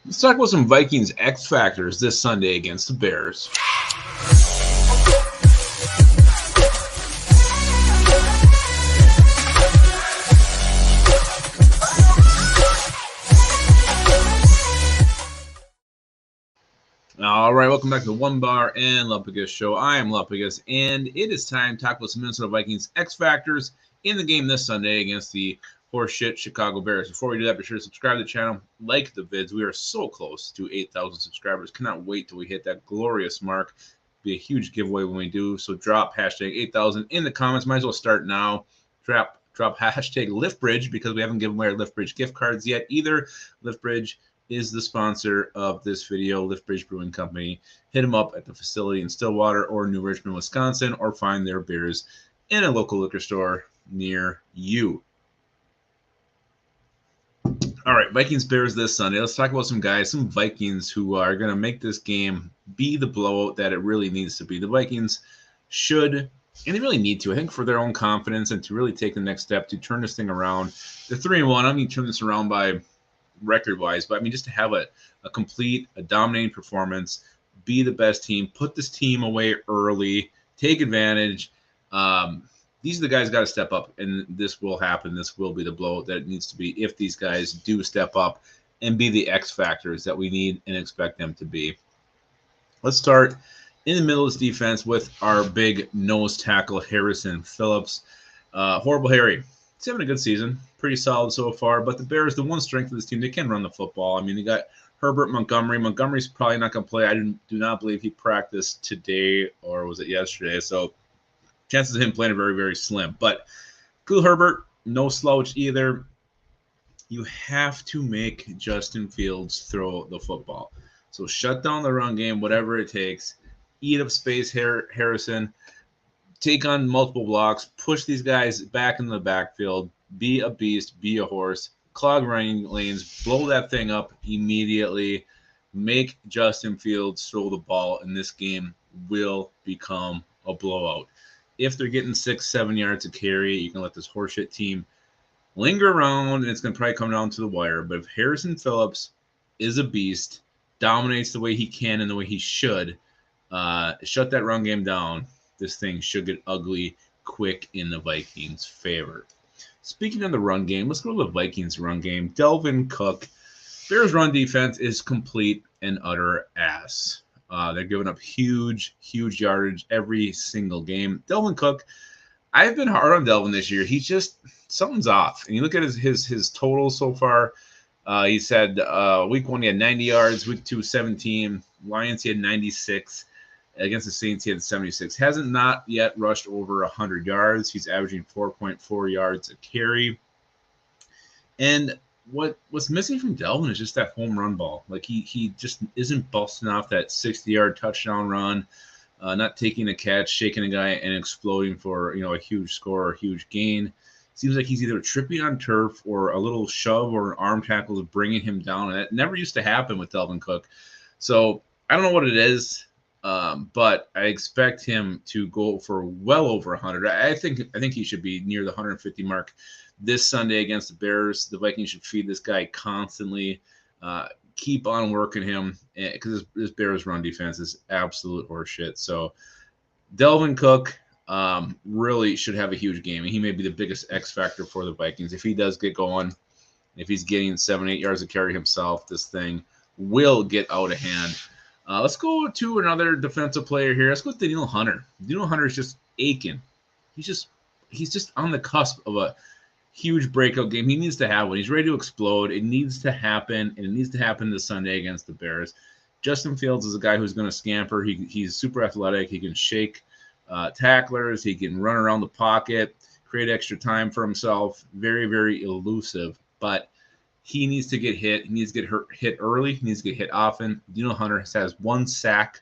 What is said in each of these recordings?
Let's talk about some Vikings X factors this Sunday against the Bears. All right, welcome back to the Onebar and Lupagus show. I am Lupagus, and it is time to talk about some Minnesota Vikings X factors in the game this Sunday against the horseshit Chicago Bears. Before we do that, be sure to subscribe to the channel, like the vids. We are so close to 8,000 subscribers. Cannot wait till we hit that glorious mark. Be a huge giveaway when we do. So drop hashtag 8,000 in the comments. Might as well start now. Drop hashtag LiftBridge because we haven't given away our LiftBridge gift cards yet either. LiftBridge is the sponsor of this video, LiftBridge Brewing Company. Hit them up at the facility in Stillwater or New Richmond, Wisconsin, or find their beers in a local liquor store near you. All right, Vikings Bears this Sunday. Let's talk about some guys, some Vikings who are going to make this game be the blowout that it really needs to be. The Vikings should, and they really need to, I think, for their own confidence and to really take the next step to turn this thing around. They're 3-1. I mean, turn this around by record-wise, but I mean, just to have a complete, a dominating performance, be the best team, put this team away early, take advantage. These are the guys got to step up, and this will happen. This will be the blowout that it needs to be if these guys do step up and be the X factors that we need and expect them to be. Let's start in the middle of this defense with our big nose tackle, Harrison Phillips. Horrible Harry. He's having a good season, pretty solid so far. But the Bears, the one strength of this team, they can run the football. I mean, they got Herbert, Montgomery. Montgomery's probably not going to play. I do not believe he practiced today, or was it yesterday? So chances of him playing are very, very slim. But Khalil Herbert, no slouch either. You have to make Justin Fields throw the football. So shut down the run game, whatever it takes. Eat up space, Harrison. Take on multiple blocks, push these guys back in the backfield, be a beast, be a horse, clog running lanes, blow that thing up immediately, make Justin Fields throw the ball, and this game will become a blowout. If they're getting 6-7 yards of carry, you can let this horseshit team linger around, and it's going to probably come down to the wire. But if Harrison Phillips is a beast, dominates the way he can and the way he should, shut that run game down, this thing should get ugly quick in the Vikings' favor. Speaking of the run game, let's go to the Vikings' run game. Delvin Cook. Bears' run defense is complete and utter ass. They're giving up huge yardage every single game. Delvin Cook, I've been hard on Delvin this year. He's just, something's off. And you look at his totals so far. He said week 1 he had 90 yards, week 2 17. Lions he had 96. Against the Saints, he had 76. Hasn't not yet rushed over 100 yards. He's averaging 4.4 yards a carry. And what's missing from Delvin is just that home run ball. Like he just isn't busting off that 60-yard touchdown run, not taking a catch, shaking a guy, and exploding for a huge score or huge gain. Seems like he's either tripping on turf or a little shove or an arm tackle is bringing him down. And that never used to happen with Delvin Cook. So I don't know what it is. But I expect him to go for well over 100. I think he should be near the 150 mark this Sunday against the Bears. The Vikings should feed this guy constantly. Keep on working him because this Bears run defense is absolute horseshit. So Delvin Cook really should have a huge game, and he may be the biggest X factor for the Vikings. If he does get going, if he's getting 7-8 yards of carry himself, this thing will get out of hand. Let's go to another defensive player here. Let's go with Danielle Hunter. Danielle Hunter is just aching. He's just on the cusp of a huge breakout game. He needs to have one. He's ready to explode. It needs to happen, and it needs to happen this Sunday against the Bears. Justin Fields is a guy who's going to scamper. He's super athletic. He can shake tacklers. He can run around the pocket, create extra time for himself. Very, very elusive, but he needs to get hit. He needs to get hit early. He needs to get hit often. Danielle Hunter has 1 sack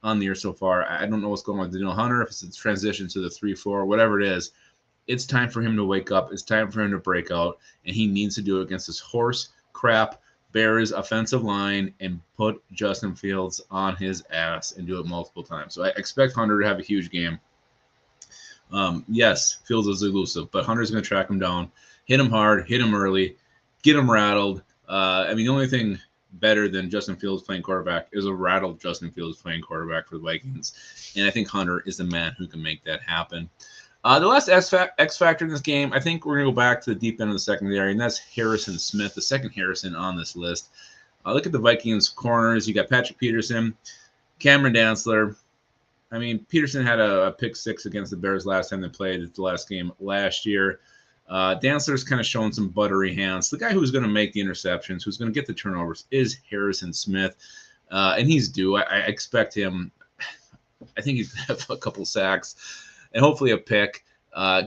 on the year so far. I don't know what's going on with Danielle Hunter, if it's a transition to the 3-4, whatever it is. It's time for him to wake up. It's time for him to break out, and he needs to do it against this horse crap Bears offensive line and put Justin Fields on his ass and do it multiple times. So I expect Hunter to have a huge game. Yes, Fields is elusive, but Hunter's going to track him down, hit him hard, hit him early, get him rattled. The only thing better than Justin Fields playing quarterback is a rattled Justin Fields playing quarterback for the Vikings. And I think Hunter is the man who can make that happen. The last X factor in this game, I think we're going to go back to the deep end of the secondary, and that's Harrison Smith, the second Harrison on this list. Look at the Vikings corners. You got Patrick Peterson, Cameron Dantzler. I mean, Peterson had a pick 6 against the Bears last time they played the last game last year. Dantzler's kind of showing some buttery hands. The guy who's going to make the interceptions, who's going to get the turnovers, is Harrison Smith, and he's due. I expect him. I think he's going to have a couple sacks and hopefully a pick.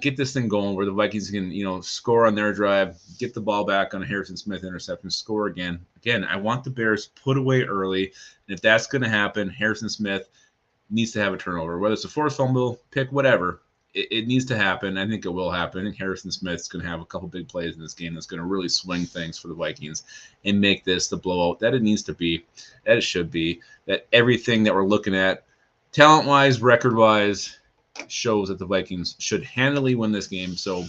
Get this thing going where the Vikings can, score on their drive, get the ball back on a Harrison Smith interception, score again. Again, I want the Bears put away early, and if that's going to happen, Harrison Smith needs to have a turnover, whether it's a forced fumble, pick, whatever. It needs to happen. I think it will happen. I think Harrison Smith's going to have a couple big plays in this game that's going to really swing things for the Vikings and make this the blowout that it needs to be, that it should be, that everything that we're looking at, talent-wise, record-wise, shows that the Vikings should handily win this game. So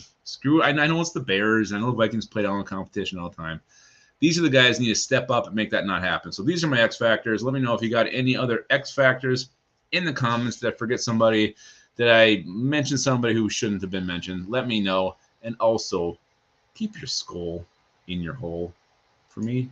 I know it's the Bears. I know the Vikings play down the competition all the time. These are the guys who need to step up and make that not happen. So these are my X factors. Let me know if you got any other X factors in the comments. Did I forget somebody? Did I mention somebody who shouldn't have been mentioned? Let me know. And also, keep your skull in your hole. For me,